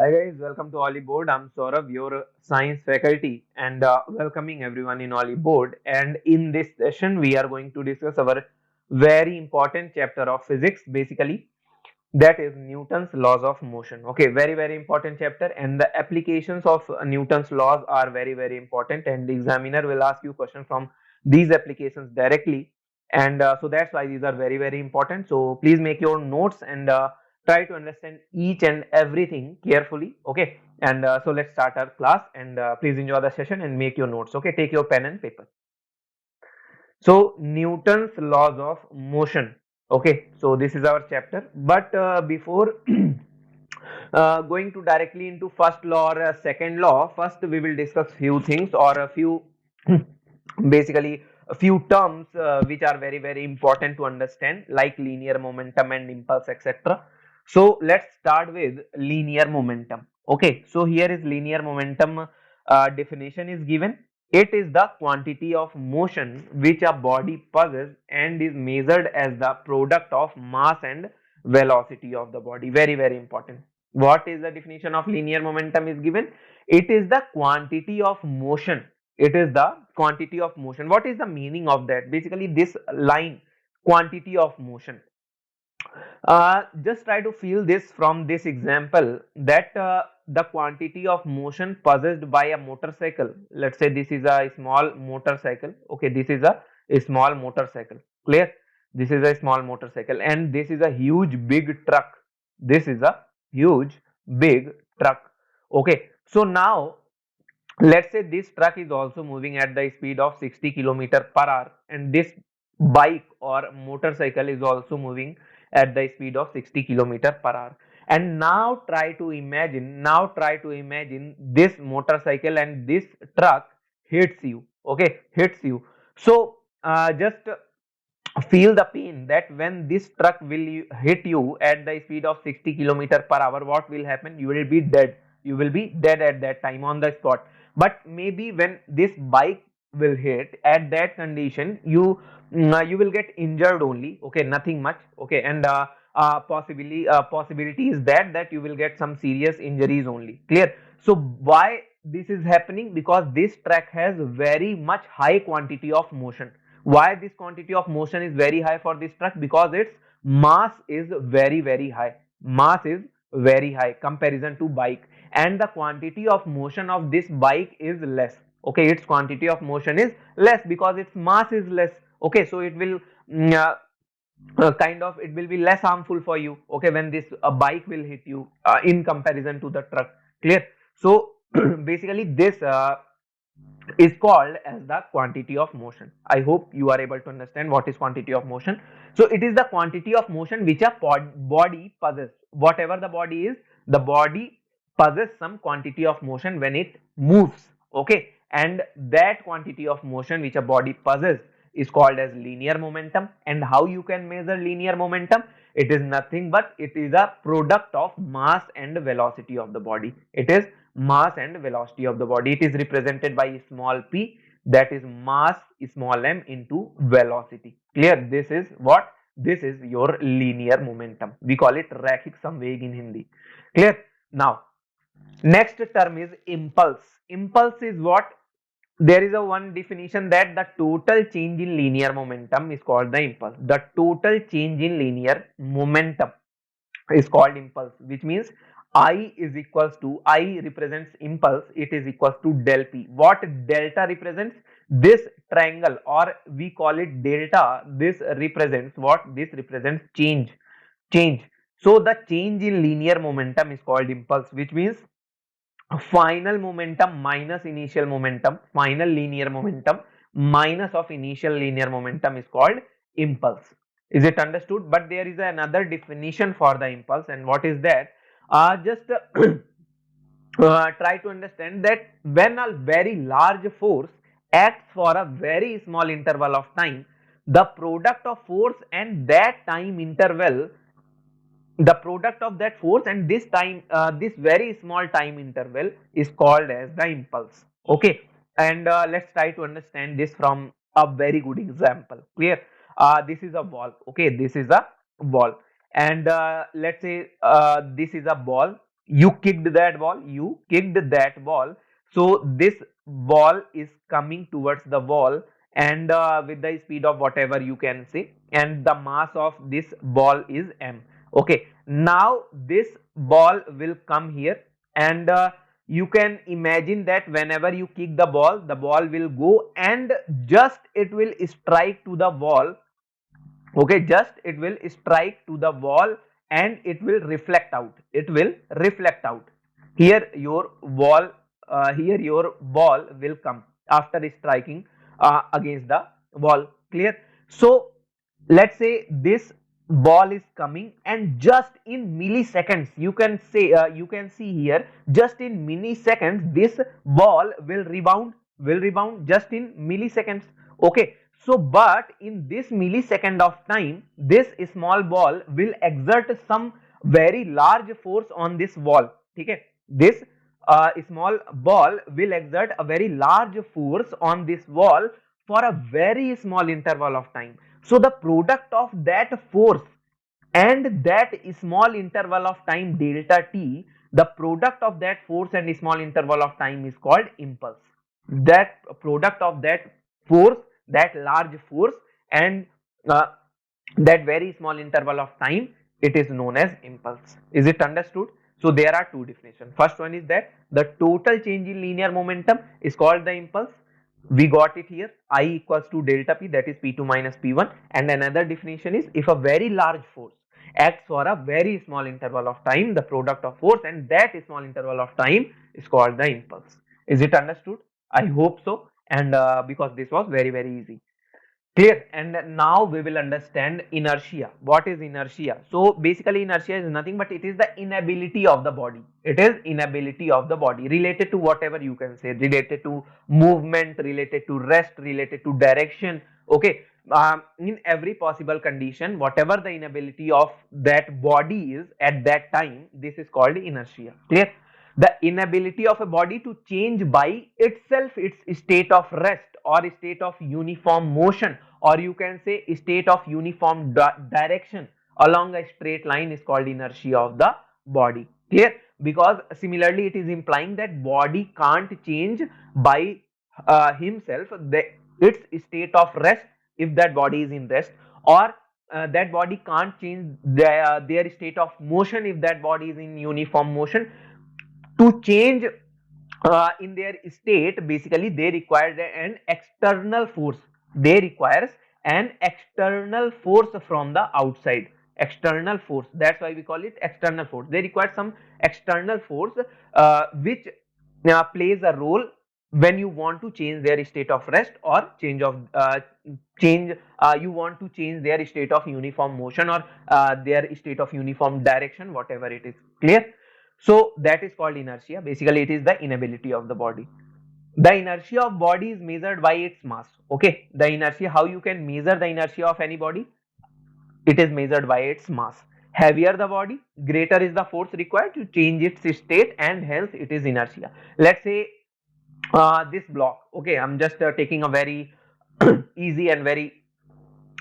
Hi guys, welcome to Ollie Board. I'm Saurabh, your science faculty, and welcoming everyone in Ollie Board. And in this session, we are going to discuss our very important chapter of physics, basically, that is Newton's laws of motion. Okay, very important chapter, and the applications of Newton's laws are very important. And the examiner will ask you questions from these applications directly, and so that's why these are very important. So please make your notes and try to understand each and everything carefully. Okay, and so let's start our class, and please enjoy the session and make your notes. Okay, take your pen and paper. So Newton's laws of motion. Okay, so this is our chapter. But before going to directly into first law or second law, first we will discuss few things or a few basically a few terms which are very important to understand, like linear momentum and impulse, etc. So let's start with linear momentum. Okay, so here is linear momentum definition is given. It is the quantity of motion which a body possesses and is measured as the product of mass and velocity of the body. Very important. What is the definition of linear momentum is given? It is the quantity of motion. It is the quantity of motion. What is the meaning of that? Basically, this line, quantity of motion. Just try to feel this from this example that the quantity of motion possessed by a motorcycle. Let's say this is a small motorcycle. Okay, this is a small motorcycle. Clear? This is a small motorcycle, and this is a huge big truck. This is a huge big truck. Okay, so now let's say this truck is also moving at the speed of 60 kilometer per hour, and this bike or motorcycle is also moving at the speed of 60 kilometer per hour. And now try to imagine this motorcycle and this truck hits you. Okay, hits you. So just feel the pain that when this truck will hit you at the speed of 60 kilometer per hour, what will happen? You will be dead. You will be dead at that time on the spot. But maybe when this bike will hit at that condition, you will get injured only. Okay, nothing much. Okay, and possibility is that you will get some serious injuries only. Clear? So why this is happening? Because this truck has very much high quantity of motion. Why this quantity of motion is very high for this truck? Because its mass is very high. Mass is very high comparison to bike, and the quantity of motion of this bike is less. Okay, its quantity of motion is less because its mass is less. Okay, so it will kind of it will be less harmful for you. Okay, when this bike will hit you in comparison to the truck. Clear? So basically this is called as the quantity of motion. I hope you are able to understand what is quantity of motion. So it is the quantity of motion which a body possesses. Whatever the body is, the body possesses some quantity of motion when it moves. Okay, and that quantity of motion which a body possesses is called as linear momentum. And how you can measure linear momentum? It is nothing but it is a product of mass and velocity of the body. It is mass and velocity of the body. It is represented by small p, that is mass small m into velocity. Clear? This is what? This is your linear momentum. We call it रैखिक संवेग in Hindi. Clear? Now, next term is impulse. Impulse is what? There is a one definition that the total change in linear momentum is called the impulse. The total change in linear momentum is called impulse, which means I is equals to, I represents impulse, it is equals to del P. What delta represents? This triangle, or we call it delta. This represents what? This represents change. So the change in linear momentum is called impulse, which means final momentum minus initial momentum, final linear momentum minus of initial linear momentum is called impulse. Is it understood? But there is another definition for the impulse, and what is that? Just try to understand that when a very large force acts for a very small interval of time, the product of force and that time interval, the product of that force and this time, this very small time interval is called as the impulse. Okay, and let's try to understand this from a very good example. Clear? This is a ball. Okay, this is a ball, and let's say this is a ball. you kicked that ball, so this ball is coming towards the wall, and with the speed of whatever you can say, and the mass of this ball is m. Okay, now this ball will come here, and you can imagine that whenever you kick the ball will go and just it will strike to the wall. Okay, just it will strike to the wall and it will reflect out, here your wall, here your ball will come after striking against the wall. Clear? So let's say this ball is coming, and just in milliseconds, you can say, you can see here, just in milliseconds this ball will rebound just in milliseconds. Okay, so but in this millisecond of time, this small ball will exert some very large force on this wall. Okay, this small ball will exert a very large force on this wall for a very small interval of time. So the product of that force and that small interval of time delta t, the product of that force and small interval of time is called impulse. That product of that force, that large force, and uh, that very small interval of time, it is known as impulse. Is it understood? So there are two definitions. First one is that the total change in linear momentum is called the impulse. We got it here, I equals to delta p, that is p2 minus p1. And another definition is, if a very large force acts for a very small interval of time, the product of force and that small interval of time is called the impulse. Is it understood? I hope so. And because this was very, very easy. Clear? And now we will understand inertia. What is inertia? So basically inertia is nothing but it is the inability of the body. It is inability of the body related to whatever you can say, related to movement, related to rest, related to direction. Okay, in every possible condition, whatever the inability of that body is at that time, this is called inertia. Clear? The inability of a body to change by itself its state of rest or state of uniform motion, or you can say state of uniform direction along a straight line, is called inertia of the body. Clear? Because similarly it is implying that body can't change by himself its state of rest if that body is in rest, or that body can't change their state of motion if that body is in uniform motion. To change in their state, basically they require an external force. They requires an external force from the outside. External force, that's why we call it external force. They require some external force which plays a role when you want to change their state of rest, or change you want to change their state of uniform motion, or their state of uniform direction, whatever it is. Clear? So that is called inertia. Basically it is the inability of the body. The inertia of body is measured by its mass. Okay, the inertia, how you can measure the inertia of any body? It is measured by its mass. Heavier the body, greater is the force required to change its state, and hence it is inertia. Let's say this block. Okay, I'm just taking a very easy and very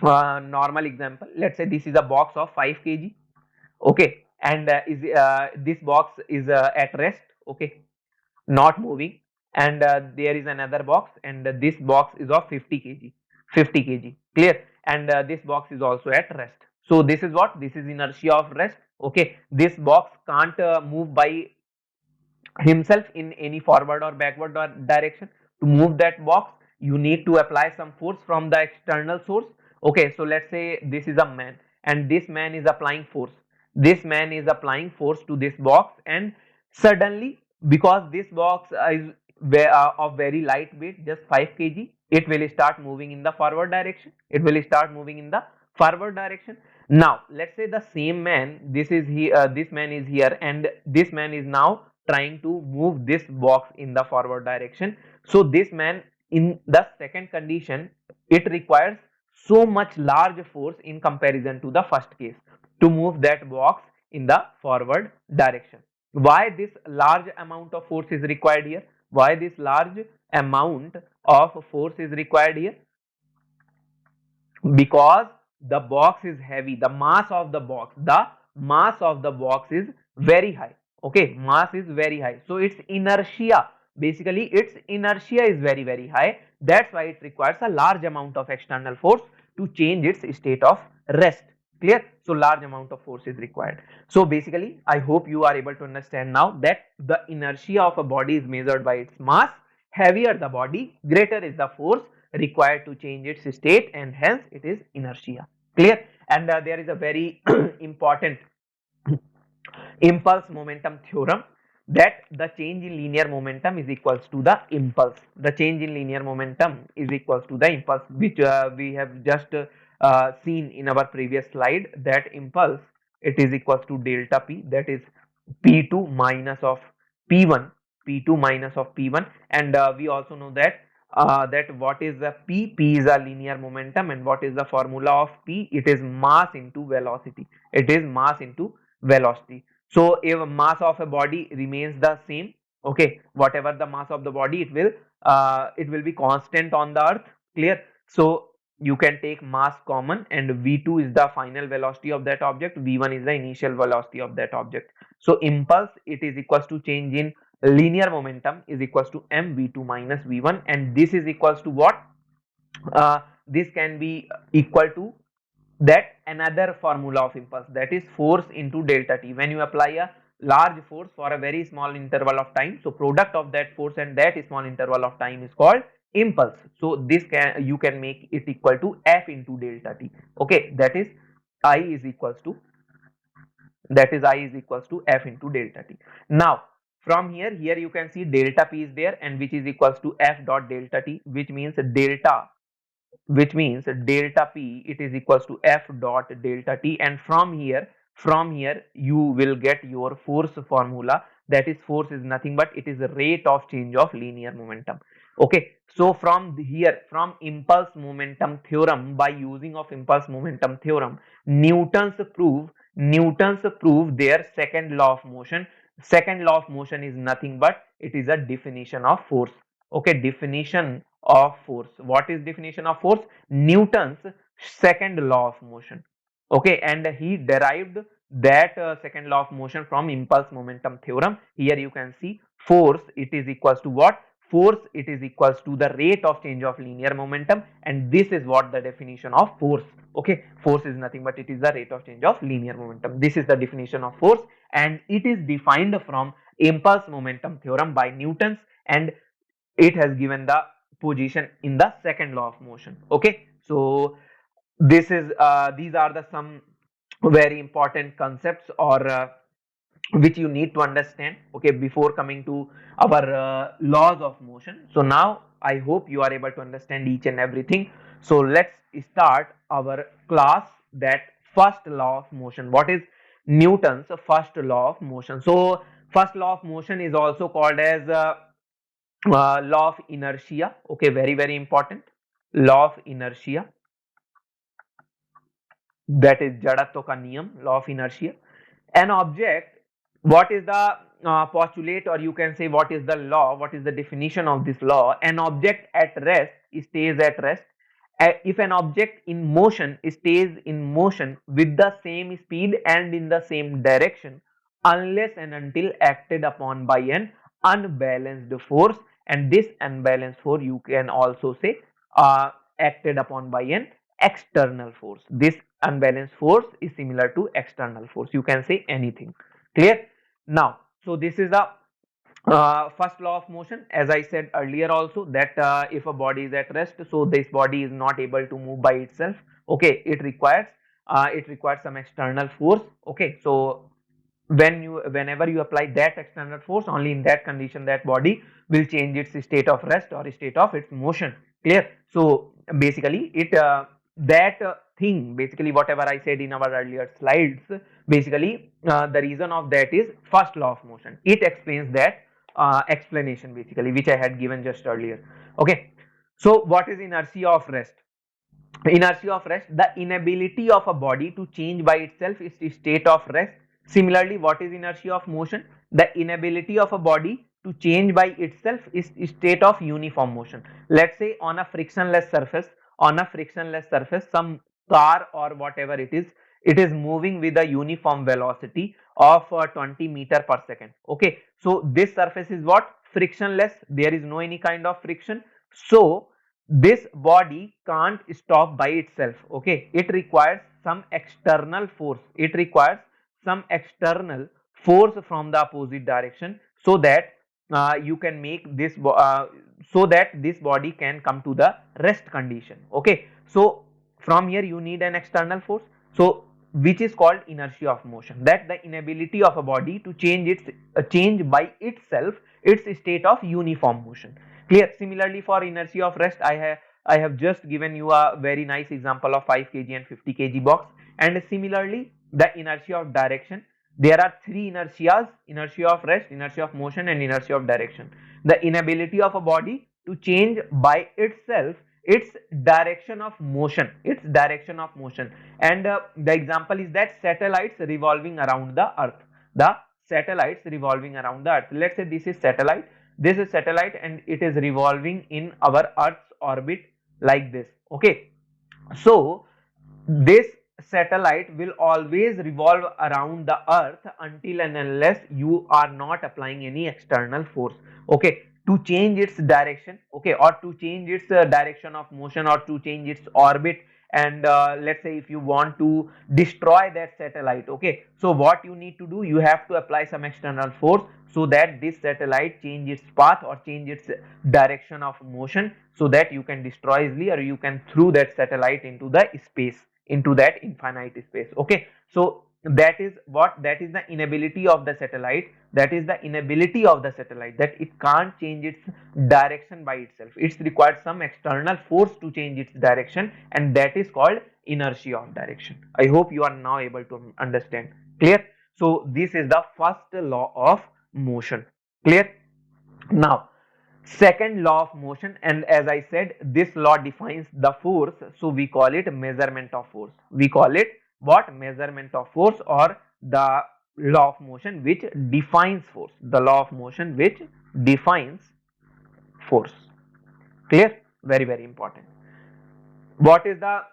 normal example. Let's say this is a box of 5 kg. Okay, and this box is at rest. Okay, not moving, and there is another box, and this box is of 50 kg. Clear? And this box is also at rest. So this is what? This is inertia of rest. Okay, this box can't move by himself in any forward or backward direction. To move that box, you need to apply some force from the external source. Okay, so let's say this is a man, and this man is applying force. This man is applying force to this box, and suddenly, because this box is of very light weight, just 5 kg, it will start moving in the forward direction. It will start moving in the forward direction. Now let's say the same man, this man is here, and this man is now trying to move this box in the forward direction. So this man, in the second condition, it requires so much large force in comparison to the first case to move that box in the forward direction. Why this large amount of force is required here? Why this large amount of force is required here? Because the box is heavy. The mass of the box is very high. Okay, mass is very high, so its inertia, basically its inertia is very high. That's why it requires a large amount of external force to change its state of rest. Clear? So large amount of force is required. So basically I hope you are able to understand now that the inertia of a body is measured by its mass. Heavier the body, greater is the force required to change its state, and hence it is inertia. Clear? And there is a very important impulse momentum theorem, that the change in linear momentum is equals to the impulse. The change in linear momentum is equals to the impulse, which we have just seen in our previous slide, that impulse, it is equals to delta p, that is p2 minus of p1, p2 minus of p1. And we also know that that what is the p is a linear momentum, and what is the formula of p, it is mass into velocity. It is mass into velocity. So if mass of a body remains the same, okay, whatever the mass of the body, it will be constant on the earth. Clear? So you can take mass common, and v2 is the final velocity of that object, v1 is the initial velocity of that object. So impulse, it is equals to change in linear momentum, is equals to mv2 minus v1, and this is equals to what? This can be equal to that another formula of impulse, that is force into delta t. When you apply a large force for a very small interval of time, so product of that force and that small interval of time is called impulse. So this can, you can make it equal to f into delta t. Okay, that is I is equals to, I is equals to f into delta t. Now from here you can see delta p is there, and which is equals to f dot delta t, which means delta p, it is equals to f dot delta t. And from here you will get your force formula, that is force is nothing but it is the rate of change of linear momentum. Okay, so from impulse momentum theorem, by using of impulse momentum theorem, newtons prove their second law of motion. Second law of motion is nothing but it is a definition of force. Okay, definition of force. What is definition of force? Newton's second law of motion. Okay, and he derived that second law of motion from impulse momentum theorem. Here you can see force, it is equals to what? Force, it is equals to the rate of change of linear momentum, and this is what the definition of force. Okay, force is nothing but it is the rate of change of linear momentum. This is the definition of force, and it is defined from impulse momentum theorem by Newton's, and it has given the position in the second law of motion. Okay, so these are the some very important concepts, or which you need to understand, okay, before coming to our laws of motion. So now I hope you are able to understand each and everything. So let's start our class, that first law of motion. What is Newton's first law of motion? So first law of motion is also called as law of inertia. Okay, very important. Law of inertia, that is jadatva ka niyam, law of inertia. An object, what is the postulate, or you can say what is the law, what is the definition of this law? An object at rest stays at rest. If an object in motion stays in motion with the same speed and in the same direction, unless and until acted upon by an unbalanced force. And this unbalanced force you can also say acted upon by an external force. This unbalanced force is similar to external force, you can say anything. Clear? Now, so this is the first law of motion. As I said earlier also, that if a body is at rest, so this body is not able to move by itself. Okay, it requires some external force. Okay, so whenever you apply that external force, only in that condition that body will change its state of rest or state of its motion. Clear? So basically that thing, basically whatever I said in our earlier slides, basically the reason of that is first law of motion. It explains that explanation, basically, which I had given just earlier. Okay, so what is inertia of rest? Inertia of rest, the inability of a body to change by itself, is the state of rest. Similarly, what is inertia of motion? The inability of a body to change by itself is state of uniform motion. Let's say on a frictionless surface, some car or whatever it is it is moving with a uniform velocity of 20 meter per second. Okay, so this surface is what? Frictionless. There is no any kind of friction. So this body can't stop by itself. Okay, it requires some external force. It requires some external force from the opposite direction, so that you can make this so that this body can come to the rest condition. Okay, so from here you need an external force, so which is called inertia of motion, that the inability of a body to change by itself its state of uniform motion. Clear? Similarly, for inertia of rest, I have just given you a very nice example of 5 kg and 50 kg box. And similarly, the inertia of direction, there are three inertias: inertia of rest, inertia of motion, and inertia of direction. The inability of a body to change by itself its direction of motion, and the example is that satellites revolving around the earth. The satellites revolving around the earth, let's say this is satellite, and it is revolving in our earth's orbit like this. Okay, so this satellite will always revolve around the earth until and unless you are not applying any external force, okay, to change its direction, okay, or to change its direction of motion, or to change its orbit. And let's say if you want to destroy that satellite, okay, so what you need to do, you have to apply some external force so that this satellite change its path or change its direction of motion, so that you can destroy easily, or you can throw that satellite into the space, into that infinite space. Okay, so that is what, that is the inability of the satellite, that it can't change its direction by itself. It's required some external force to change its direction, and that is called inertia of direction. I hope you are now able to understand. Clear? So this is the first law of motion. Clear? Now second law of motion, and as I said, this law defines the force, so we call it measurement of force. We call it what? Measurement of force, or the law of motion which defines force, the law of motion which defines force. Clear? Very, very important. What is the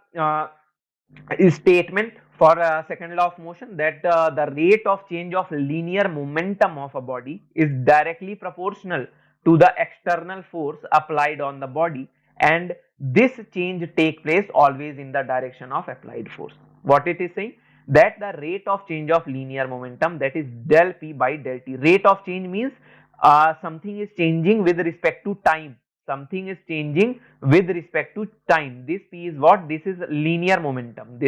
statement for second law of motion? That the rate of change of linear momentum of a body is directly proportional to the external force applied on the body, and this change take place always in the direction of applied force. What it is saying? That the rate of change of linear momentum, that is del p by del t. Rate of change means something is changing with respect to time, something is changing with respect to time. This p is what? This is linear momentum,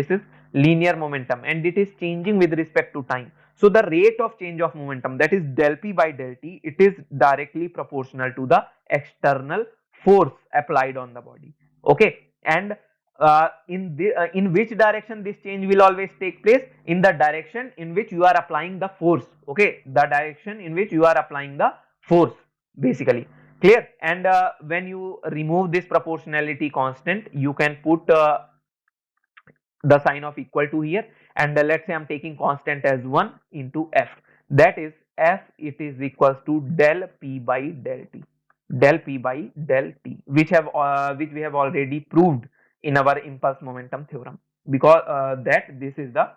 and it is changing with respect to time. So the rate of change of momentum, that is del p by del t, it is directly proportional to the external force applied on the body. Okay, and in which direction this change will always take place? In the direction in which you are applying the force. Okay, the direction in which you are applying the force, basically. Clear? And when you remove this proportionality constant, you can put the sign of equal to here, and let's say I'm taking constant as 1 into f, that is f, it is equals to del p by del t, which we have already proved in our impulse momentum theorem, because that this is the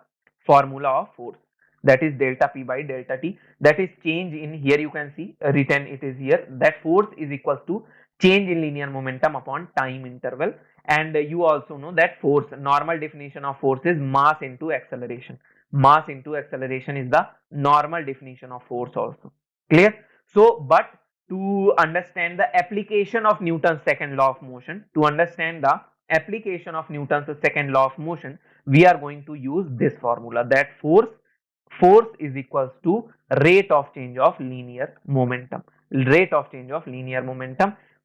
formula of force, that is delta p by delta t, that is change in, here you can see written, it is here, that force is equals to change in linear momentum upon time interval. And you also know that force, normal definition of force is mass into acceleration. Mass into acceleration is the normal definition of force also. Clear? So but to understand the application of Newton's second law of motion, we are going to use this formula, that force is equals to rate of change of linear momentum.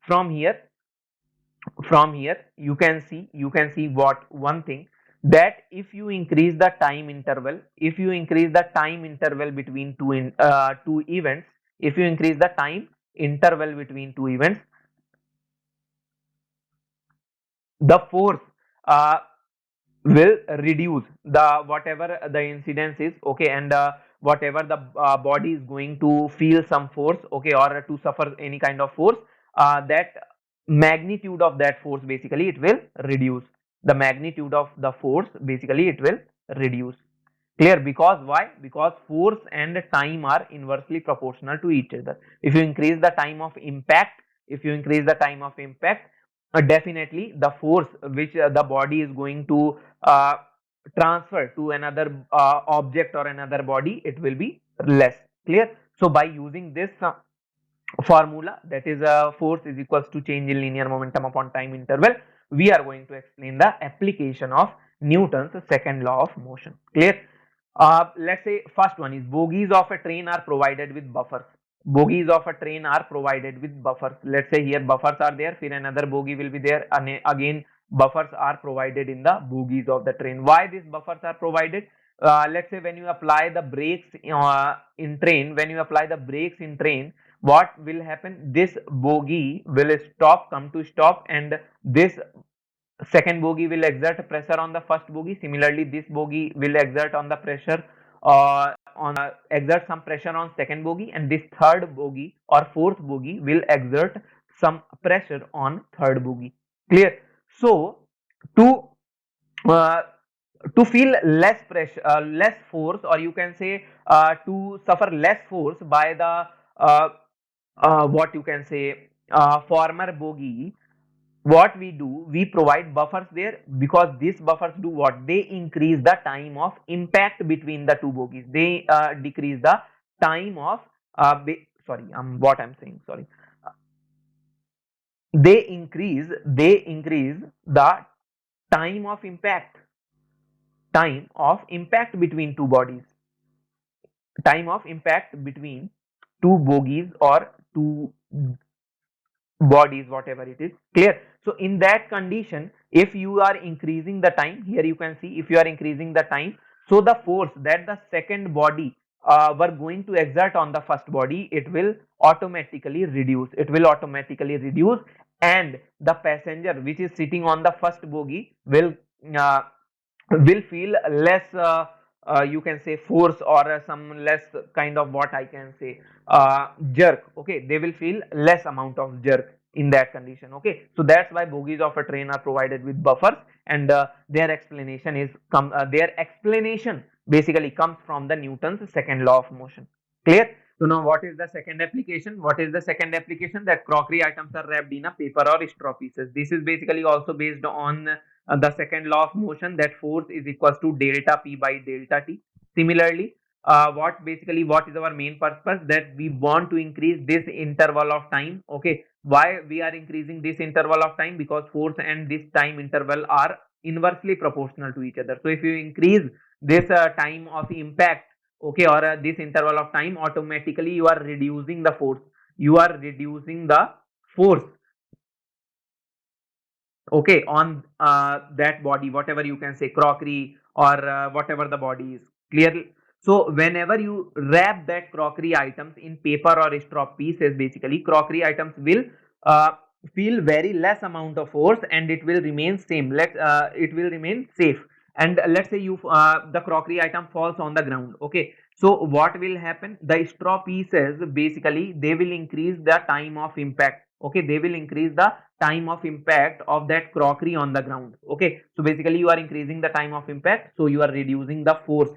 From here you can see what one thing, that if you increase the time interval, between two events, if you increase the time interval between two events, the force will reduce, the whatever the incidence is. Okay, and whatever the body is going to feel some force, okay, or to suffer any kind of force, that magnitude of that force, basically it will reduce. The magnitude of the force, basically it will reduce. Clear? Because why? Because force and time are inversely proportional to each other. If you increase the time of impact, if you increase the time of impact, definitely the force which the body is going to transfer to another object or another body, it will be less. Clear? So by using this formula, that is force is equals to change in linear momentum upon time interval, we are going to explain the application of Newton's second law of motion. Clear? Let's say first one is bogies of a train are provided with buffers. Bogies of a train are provided with buffers. Let's say here buffers are there, फिर another bogie will be there, and again buffers are provided in the bogies of the train. Why these buffers are provided? Let's say when you apply the brakes in train, when you apply the brakes in train, what will happen? This bogie will stop, come to stop, and this second bogie will exert pressure on the first bogie. Similarly, this bogie will exert on the pressure exert some pressure on second bogie, and this third bogie or fourth bogie will exert some pressure on third bogie. Clear? So to uh, to feel less pressure, less force, or you can say to suffer less force by the what you can say former bogie, what we do, we provide buffers there, because these buffers do what? They increase the time of impact between the two bogies. They decrease the time of sorry, what I'm saying, sorry, they increase the time of impact between two bodies, time of impact between two bogies or two bodies, whatever it is. Clear? So in that condition, if you are increasing the time, here you can see, if you are increasing the time, so the force that the second body were going to exert on the first body, it will automatically reduce, and the passenger which is sitting on the first bogie uh, will feel less you can say force, or some less kind of, what I can say, jerk. Okay, they will feel less amount of jerk in that condition. Okay, so that's why bogies of a train are provided with buffers, and their explanation basically comes from the Newton's second law of motion. Clear? So now what is the second application? That crockery items are wrapped in a paper or straw pieces. This is basically also based on the second law of motion, that force is equals to delta P by delta T. Similarly, what is our main purpose? That we want to increase this interval of time. Okay, why we are increasing this interval of time? Because force and this time interval are inversely proportional to each other. So if you increase this time of impact, okay, or this interval of time, automatically you are reducing the force, okay, on that body, whatever you can say, crockery or whatever the body is. Clearly? So whenever you wrap that crockery items in paper or straw pieces, basically crockery items will uh, feel very less amount of force, and it will remain same, it will remain safe. And let's say you the crockery item falls on the ground. Okay, so what will happen? The straw pieces, basically they will increase the time of impact. Okay, they will increase the time of impact of that crockery on the ground. Okay, so basically you are increasing the time of impact, so you are reducing the force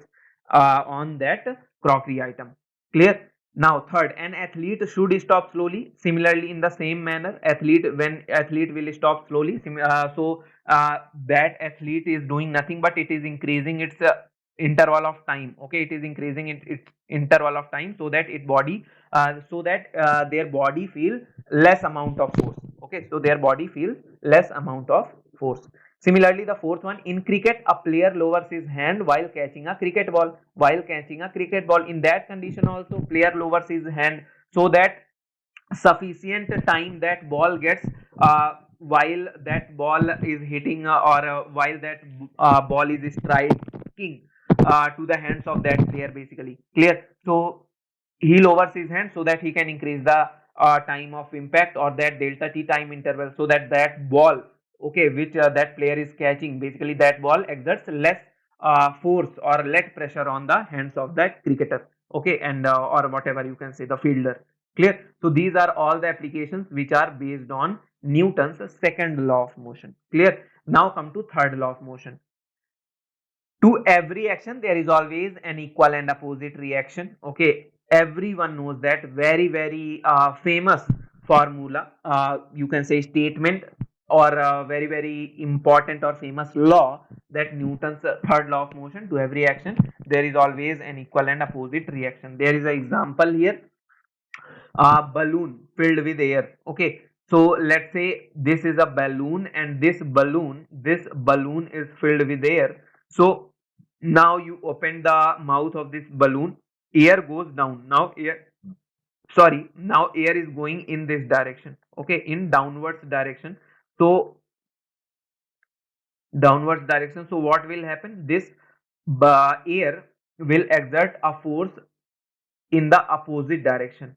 on that crockery item. Clear? Now third, an athlete should stop slowly. Similarly, in the same manner, when athlete will stop slowly, that athlete is doing nothing but it is increasing its interval of time. Okay, it is increasing its interval of time, so that their body feel less amount of force. Okay, so their body feels less amount of force. Similarly, the fourth one, in cricket, a player lowers his hand while catching a cricket ball. In that condition also, player lowers his hand, so that sufficient time that ball gets while that ball is hitting or while that ball is striking to the hands of that player, basically. Clear? So he lowers his hand so that he can increase the time of impact, or that delta T time interval, so that that ball, okay, which that player is catching, basically that ball exerts less force or less pressure on the hands of that cricketer. Okay, and or whatever you can say, the fielder. Clear? So these are all the applications which are based on Newton's second law of motion. Clear? Now come to third law of motion. To every action there is always an equal and opposite reaction. Okay, everyone knows that very famous formula, you can say statement, or very important or famous law, that Newton's third law of motion. To every action there is always an equal and opposite reaction. There is an example here, a balloon filled with air. Okay, so let's say this is a balloon, and this balloon is filled with air. So now you open the mouth of this balloon, air goes down. Now air is going in this direction, okay, in downwards direction. So downwards direction, so what will happen? This air will exert a force in the opposite direction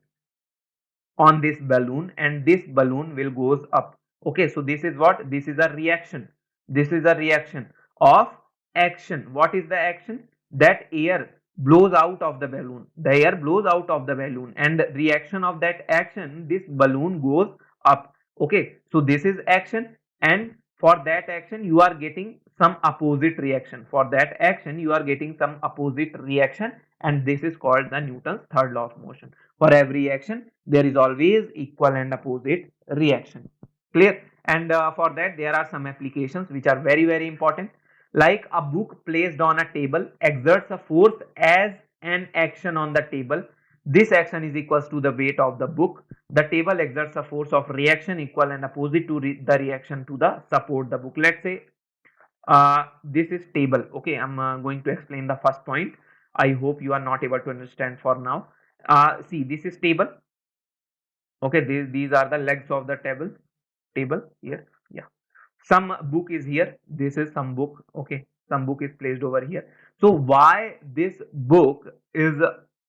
on this balloon, and this balloon will goes up. Okay, so this is what? This is a reaction. This is a reaction of action. What is the action? That air blows out of the balloon. The air blows out of the balloon, and reaction of that action, this balloon goes up. Okay, so this is action, and for that action you are getting some opposite reaction. For that action you are getting some opposite reaction, and this is called the Newton's third law of motion. For every action there is always equal and opposite reaction. Clear? And for that there are some applications which are very important. Like a book placed on a table exerts a force as an action on the table. This action is equals to the weight of the book. The table exerts a force of reaction equal and opposite to the reaction to the support the book. Let's say this is table. Okay, I'm going to explain the first point. I hope you are not able to understand for now. See, this is table. Okay, these are the legs of the table here. Yeah, some book is here. This is some book. Okay, some book is placed over here. So why this book is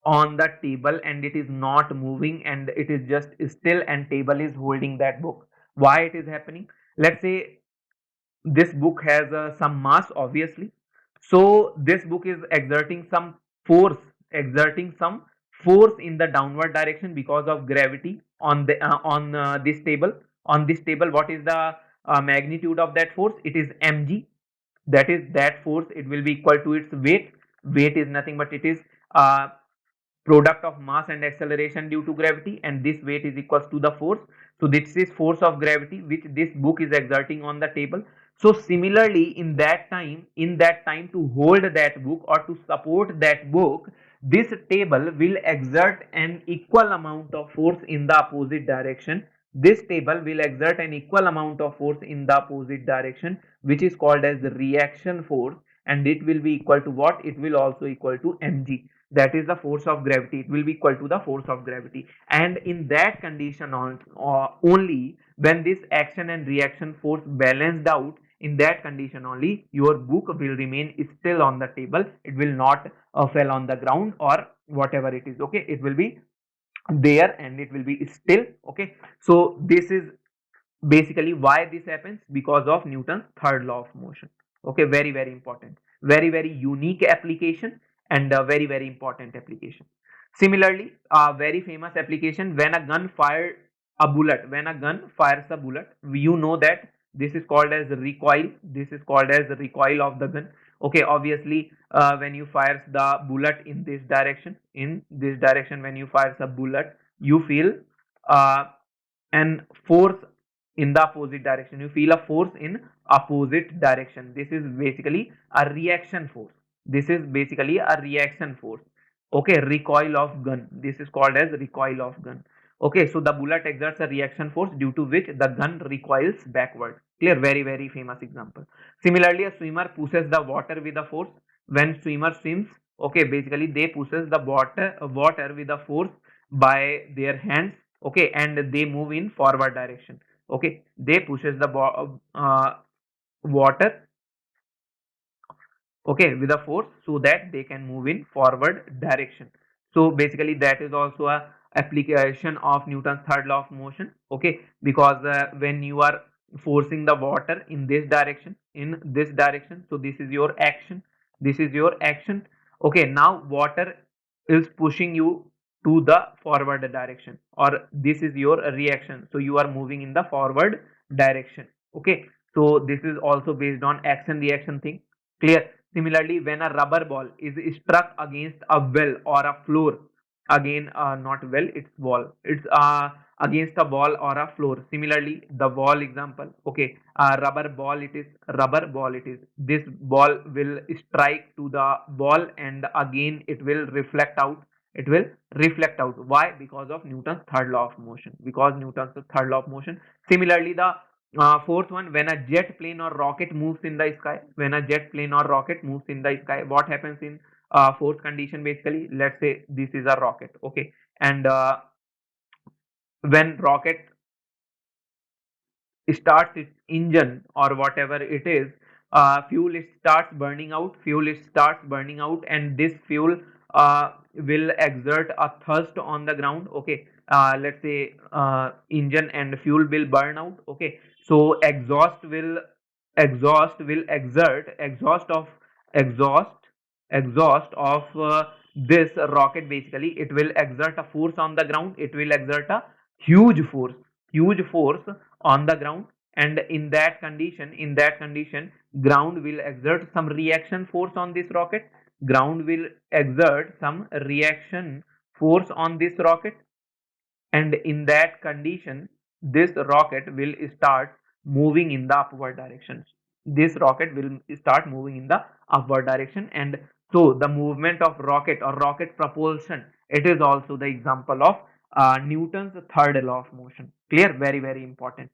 on the table and it is not moving, and it is just still, and table is holding that book? Why it is happening? Let's say this book has some mass, obviously. So this book is force exerting some force in the downward direction because of gravity on the this table. On this table, what is the magnitude of that force? It is mg. That is, that force, it will be equal to its weight. Weight is nothing but it is uh, product of mass and acceleration due to gravity, and this weight is equals to the force. So this is force of gravity which this book is exerting on the table. So similarly, in that time to hold that book or to support that book, this table will exert an equal amount of force in the opposite direction. This table will exert an equal amount of force in the opposite direction, which is called as the reaction force, and it will be equal to what? It will also equal to mg. That is the force of gravity. It will be equal to the force of gravity, and in that condition only, when this action and reaction force balanced out, in that condition only your book will remain still on the table. It will not fall on the ground or whatever it is. Okay, it will be there and it will be still. Okay, so this is basically why this happens, because of Newton's third law of motion. Okay, very important, very unique application, and a very important application. Similarly, a very famous application, when a gun fires a bullet, you know that this is called as recoil. This is called as recoil of the gun. Okay, obviously, when you fires the bullet in this direction, when you fires a bullet, you feel uh, an force in the opposite direction. You feel a force in opposite direction. This is basically a reaction force. This is basically a reaction force. Okay, recoil of gun. This is called as recoil of gun. Okay, so the bullet exerts a reaction force due to which the gun recoils backward. Clear? Very famous example. Similarly, a swimmer pushes the water with a force. When swimmer swims, okay, basically they pushes the water with a force by their hands. Okay, and they move in forward direction. Okay, they pushes the water, okay, with a force so that they can move in forward direction. So basically that is also a application of Newton's third law of motion. Okay, because when you are forcing the water in this direction, so this is your action. Okay, now water is pushing you to the forward direction, or this is your reaction, so you are moving in the forward direction. Okay, so this is also based on action reaction thing. Clear? Similarly, when a rubber ball is struck against a well or a floor, again, not well, it's wall, it's against a wall or a floor. Similarly, the wall example, okay, rubber ball, it is rubber ball, it is, this ball will strike to the wall and again it will reflect out, it will reflect out. Why? Because of Newton's third law of motion, because Newton's third law of motion. Similarly, the fourth one, when a jet plane or rocket moves in the sky, when a jet plane or rocket moves in the sky, what happens in fourth condition? Basically, let's say this is a rocket, okay, and when rocket starts its engine or whatever it is, fuel it starts burning out, fuel it starts burning out, and this fuel will exert a thrust on the ground, okay. Let's say engine and fuel will burn out, okay. So exhaust will exert exhaust of this rocket, basically it will exert a force on the ground, it will exert a huge force, huge force on the ground. And in that condition, ground will exert some reaction force on this rocket, ground will exert some reaction force on this rocket, and in that condition this rocket will start moving in the upward direction, this rocket will start moving in the upward direction. And so the movement of rocket or rocket propulsion, it is also the example of Newton's third law of motion. Clear? Very, very important.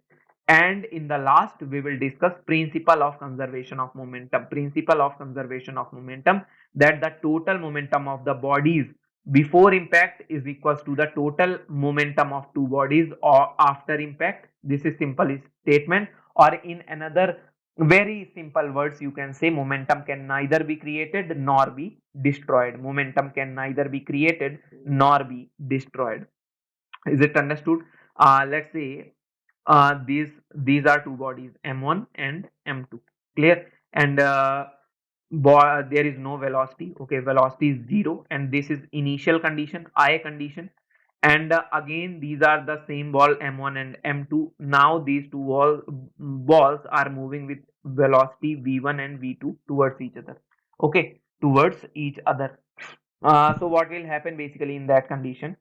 And in the last we will discuss principle of conservation of momentum, principle of conservation of momentum, that the total momentum of the bodies before impact is equals to the total momentum of two bodies or after impact. This is simple statement, or in another very simple words you can say, momentum can neither be created nor be destroyed, momentum can neither be created nor be destroyed. Is it understood? Let's say these are two bodies, m1 and m2. Clear? And there is no velocity, okay, velocity is zero, and this is initial condition, I condition. And again these are the same ball, m1 and m2. Now these two balls are moving with velocity v1 and v2 towards each other, okay, towards each other. So what will happen basically in that condition?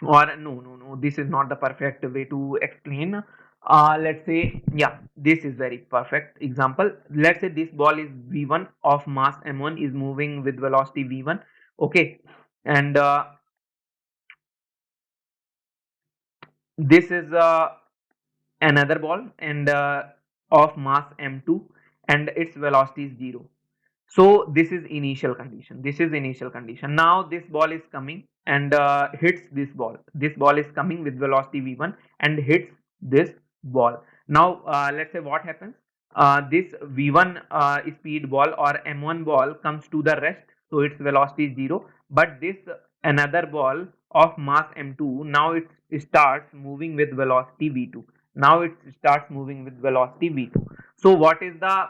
Or no, this is not the perfect way to explain. Let's say, yeah, this is very perfect example. Let's say this ball is v1 of mass m1 is moving with velocity v1, okay, and this is another ball and of mass m2, and its velocity is 0. So this is initial condition, this is initial condition. Now this ball is coming and hits this ball, this ball is coming with velocity v1 and hits this ball. Now let's say what happens, this v1 speed ball or m1 ball comes to the rest, so its velocity is 0. But this another ball of mass m2, now it starts moving with velocity v2, now it starts moving with velocity v2. So what is the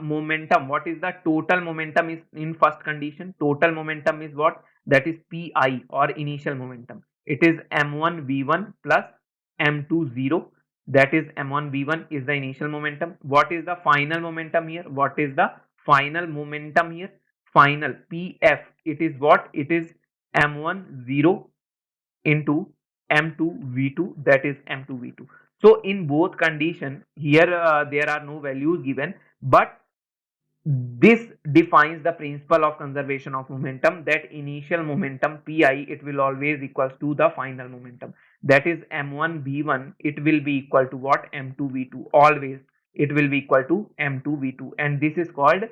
momentum, what is the total momentum is in first condition? Total momentum is what? That is pi, or initial momentum. It is m1 v1 plus m2 0, that is m1 v1 is the initial momentum. What is the final momentum here? What is the final momentum here? Final pf, it is what? It is m1 0 into m2 v2, that is m2 v2. So in both condition here there are no values given, but this defines the principle of conservation of momentum, that initial momentum pi, it will always equals to the final momentum, that is m1 v1, it will be equal to what? m2 v2, always it will be equal to m2 v2. And this is called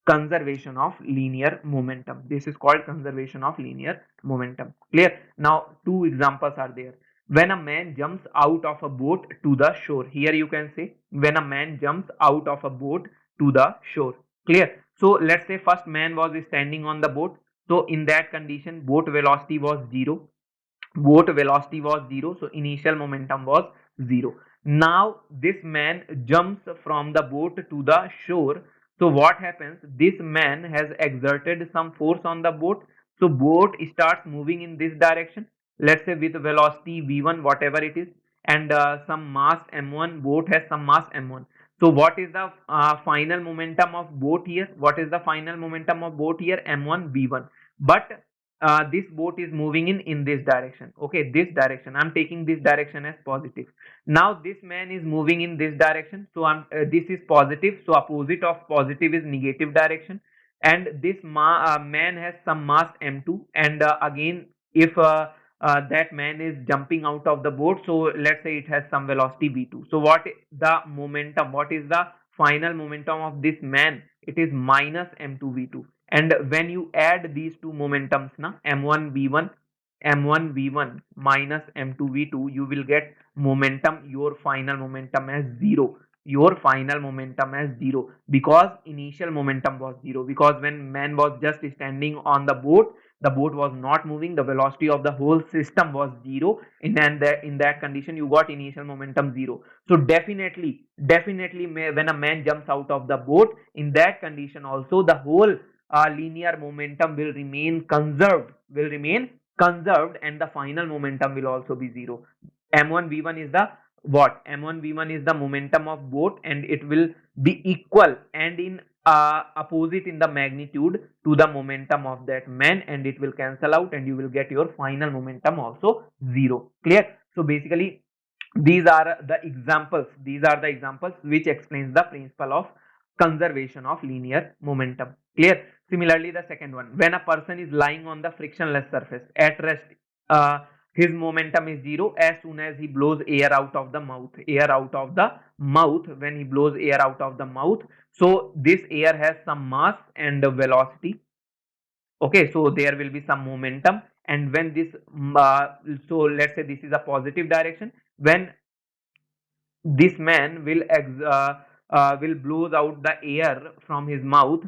conservation of linear momentum, this is called conservation of linear momentum. Clear? Now two examples are there. When a man jumps out of a boat to the shore, here you can say when a man jumps out of a boat to the shore. Clear? So let's say first man was standing on the boat, so in that condition boat velocity was 0, boat velocity was 0, so initial momentum was 0. Now this man jumps from the boat to the shore, so what happens? This man has exerted some force on the boat, so boat starts moving in this direction, let's say with velocity v1 whatever it is, and some mass m1, boat has some mass m1. So what is the final momentum of boat here? What is the final momentum of boat here? M1 V1. But this boat is moving in this direction. Okay, this direction. I'm taking this direction as positive. Now this man is moving in this direction. So this is positive. So opposite of positive is negative direction. And this man has some mass M2. And again, if that man is jumping out of the boat, so let's say it has some velocity v2. So what the momentum, what is the final momentum of this man? It is minus m2 v2. And when you add these two momentums, na, m1 v1, m1 v1 minus m2 v2, you will get momentum, your final momentum as 0. Your final momentum as 0, because initial momentum was 0, because when man was just standing on the boat was not moving, the velocity of the whole system was 0, and in that condition you got initial momentum 0. So definitely when a man jumps out of the boat, in that condition also the whole linear momentum will remain conserved, and the final momentum will also be 0. M1 V1 is the what? M1 V1 is the momentum of boat, and it will be equal and in opposite in the magnitude to the momentum of that man, and it will cancel out, and you will get your final momentum also 0. Clear? So basically these are the examples which explains the principle of conservation of linear momentum. Clear? Similarly, the second one, when a person is lying on the frictionless surface at rest, uh, his momentum is 0 as soon as he blows air out of the mouth. When he blows air out of the mouth, so this air has some mass and velocity. Okay, so there will be some momentum, and when this so let's say this is a positive direction. When this man will blows out the air from his mouth,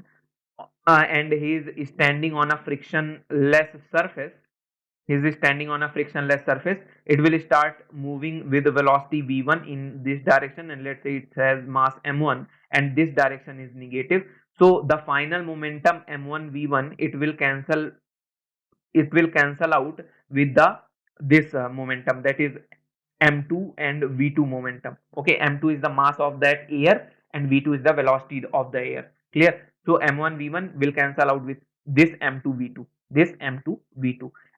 and he is standing on a frictionless surface. It will start moving with velocity v1 in this direction, and let's say it has mass m1, and this direction is negative. So the final momentum m1 v1, it will cancel out with the this momentum, that is m2 and v2 momentum. Okay, m2 is the mass of that air, and v2 is the velocity of the air. Clear? So m1 v1 will cancel out with this m2 v2,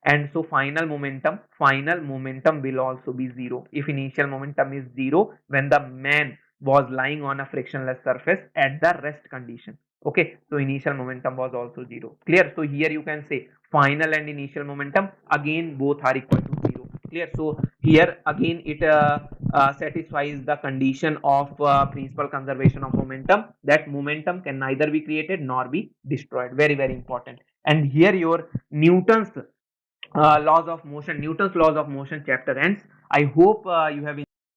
and so final momentum will also be 0 if initial momentum is 0 when the man was lying on a frictionless surface at the rest condition. Okay, so initial momentum was also 0. Clear? So here you can say final and initial momentum again both are equal to 0. Clear? So here again it satisfies the condition of principal conservation of momentum, that momentum can neither be created nor be destroyed. Very important. And here your Newton's laws of motion chapter ends. I hope you have